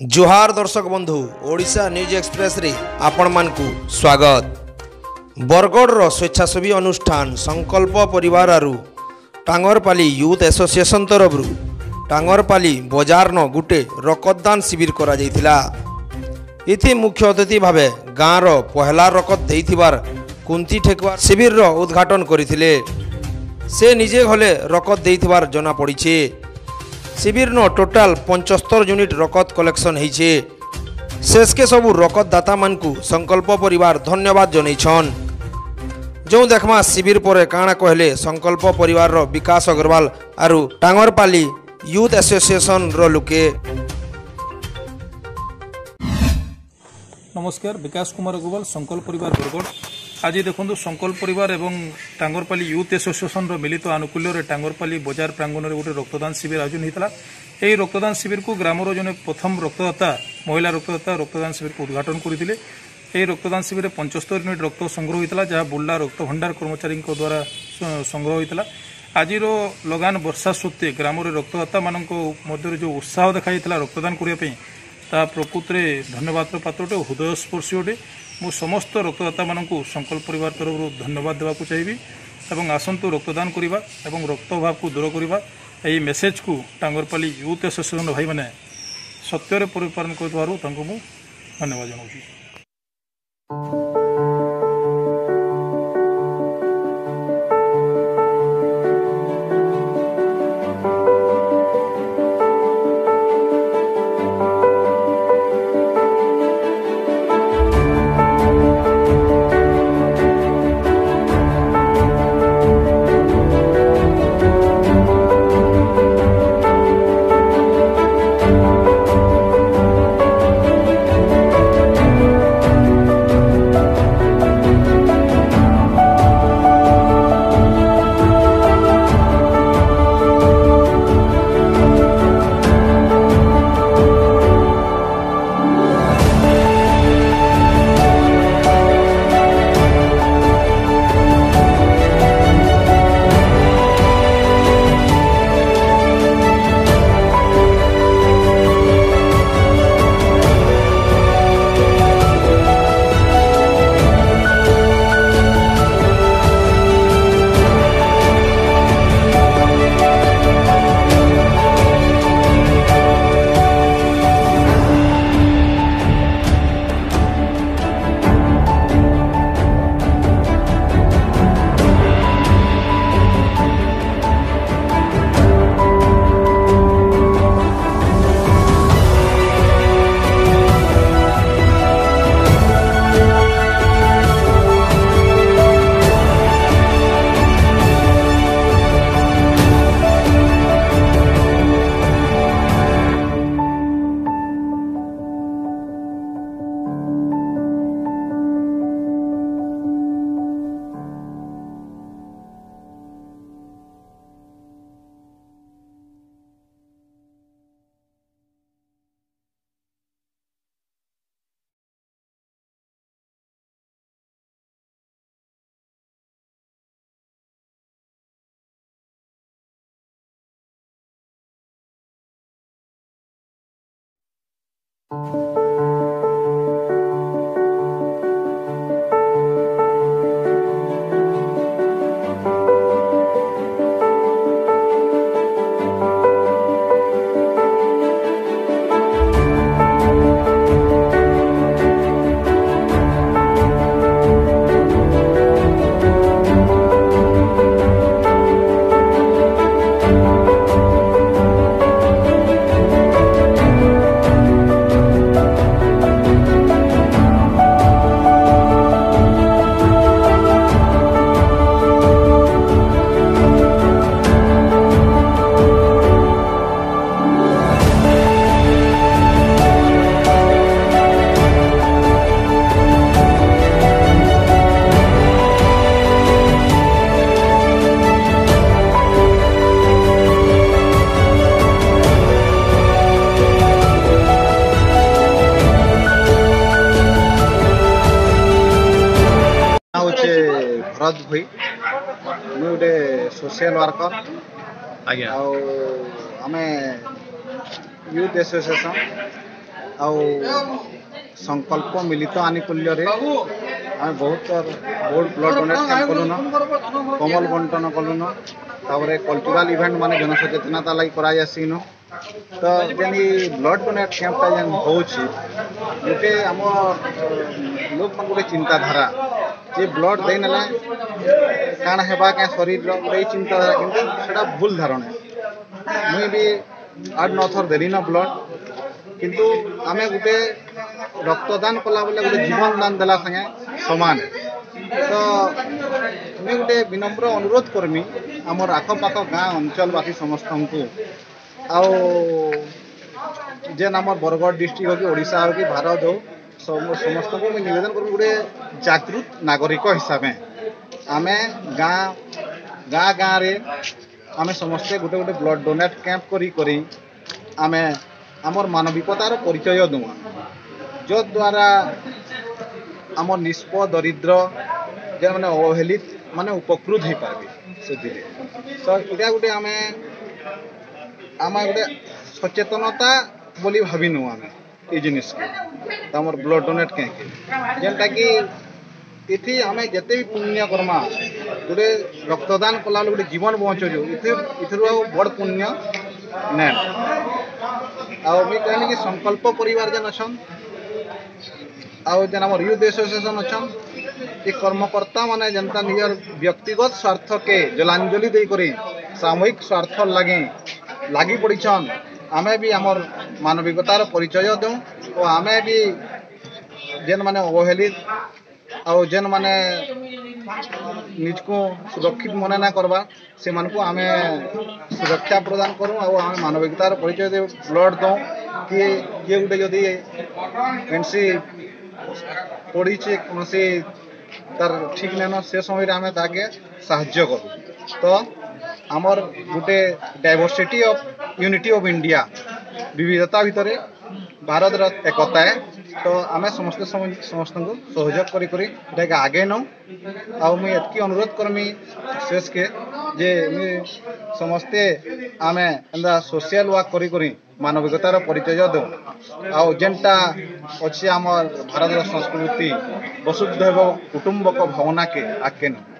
जोहार दर्शक बंधु ओडिशा न्यूज एक्सप्रेस रे आपण मानकु स्वागत। बरगढ़ स्वेच्छासेवी अनुष्ठान संकल्प परिवार टांगरपाली यूथ एसोसिएशन तरफ टांगरपाली बजार न गुटे रक्तदान शिविर करा जायतिला। इति मुख्य अतिथि भावे गाँव रो पहला रकत देइथिबार कुंती ठेकुआ शिविर रो उद्घाटन करिथिले। से निजे घले रकत देइथिबार जना पड़िछे। शिविर न टोटाल 75 यूनिट रकत कलेक्शन होइछे। शेष के सबू रकत दाता मानकु संकल्प परिवार धन्यवाद जनैछन। जो देखमा शिविर पर काଣା कहले संकल्प परिवार रो विकास अग्रवाल आरु टांगरपाली यूथ एसोसिएशन रो लुके। नमस्कार, विकास कुमार अग्रवाल संकल्प परिवार बरगढ़। आज देखो संकल्प परिवार एवं टांगरपाली यूथ एसोसिएशन मिलित आनुकूल्य टांगरपाली बजार प्रांगण में गोटे रक्तदान शिविर आयोजन होता है। रक्तदान शिविर को ग्रामर जने प्रथम रक्तदाता महिला रक्तदाता रक्तदान शिविर को उद्घाटन करते। रक्तदान शिविर में 75 यूनिट रक्त संग्रह होता जहाँ बुर्ला रक्त भंडार कर्मचारी द्वारा संग्रह होता। आज लगान वर्षा सत्वे ग्राम रक्तदाता मान जो उत्साह देखाई रक्तदान करने प्रकृत में धन्यवाद पात्र अटे, हृदयस्पर्शी अटे। मु समस्त रक्तदाता मानक संकल्प परिवार तरफ धन्यवाद देवाक चाहिए और आसतु रक्तदान करवा और रक्त अभाव को दूर करवा यही मेसेज को टांगरपाली यूथ एसोसिएशन भाई मैंने सत्य परिपालन कर धन्यवाद जनाऊँ। भरत भाई मुझे गोटे सोशल वर्कर आमे यूथ एसोसिएशन ଆଉ संकल्प मिलित आनुकूल्य आम बहुत ब्लड डोनेट कैंप कलुन कमल बंटन कलुन तापर कल्चरल इवेंट माने जनसचेतनता लगी करासीन तो जेन ब्लड डोनेट कैंपटा जेन होची गोटे आम लोक मन गोटे चिंताधारा जे ब्लड दे ना काण हेबा क्या शरीर गोटे चिंताधारा किंतु सेटा भूल धारणा मुई भी 8-9 थर देली ना ब्लड किंतु आमे गोटे रक्तदान कला बोले गोटे जीवन दान देला संगे समान तो मुझे गोटे विनम्र अनुरोध करमी आमर आखपाख गाँ अंचलवासी समस्त को आउ जेन आम बरगढ़ डिस्ट्रिक्ट हो कि ओडिशा हो कि भारत हो समस्त को मुझे निवेदन कर गोटे जागृत नागरिक हिसाब से आमे गाँ गाँ गाँ रे आमे समस्ते गोटे गोटे ब्लड डोनेट कैंप करी आमे आमर मानविकतार परिचय दूँ जो द्वारा आम निष्प दरिद्र जे मैंने अवहेलित माने उपकृत हो पारे से तो इटा गोटे आम गोटे सचेतनता बोली भाविनु आम ये जिनिस के आम ब्लड डोनेट कहीं जेनटा कि इथि आम जिते भी पुण्य कर्मा गोटे रक्तदान कला गोटे जीवन बचुचु इथर बड़ पुण्य ने मुझे कहनी कि संकल्प परिवार जेन अच्छन आउ जेन आम यूथ एसोसिएशन अच्छन ये कर्मकर्ता माने जनता निजर व्यक्तिगत स्वार्थ के जलांजलि देकर सामूहिक स्वार्थ लगी पड़ीछन आमे भी आमर मानविकतार परिचय दूँ और आमे भी जेन माने अवहेलित आउ जेन माने निज को सुरक्षित मने ना करवा से मान को आमे सुरक्षा प्रदान करूँ और आम मानविकतार परिचय दे ब्लड दूँ किए किए गोटे जदि एनसी पड़ी कौन तार ठीक नहीं से समय आम ताके साहाय्य करूँ तो आमर गोटे diversity of unity of India विविधता भितर भारत एकता है तो आम समस्त को सहयोग करी आगे नौ आ मुझे एतकी अनुरोध करमी शेष के जे समस्ते आम एंदा सोशल वर्क करी मानविकतार परिचय दो आउ जेनटा अच्छी आम भारत संस्कृति वसुधैव कुटुंबक भावना के आगे नौ।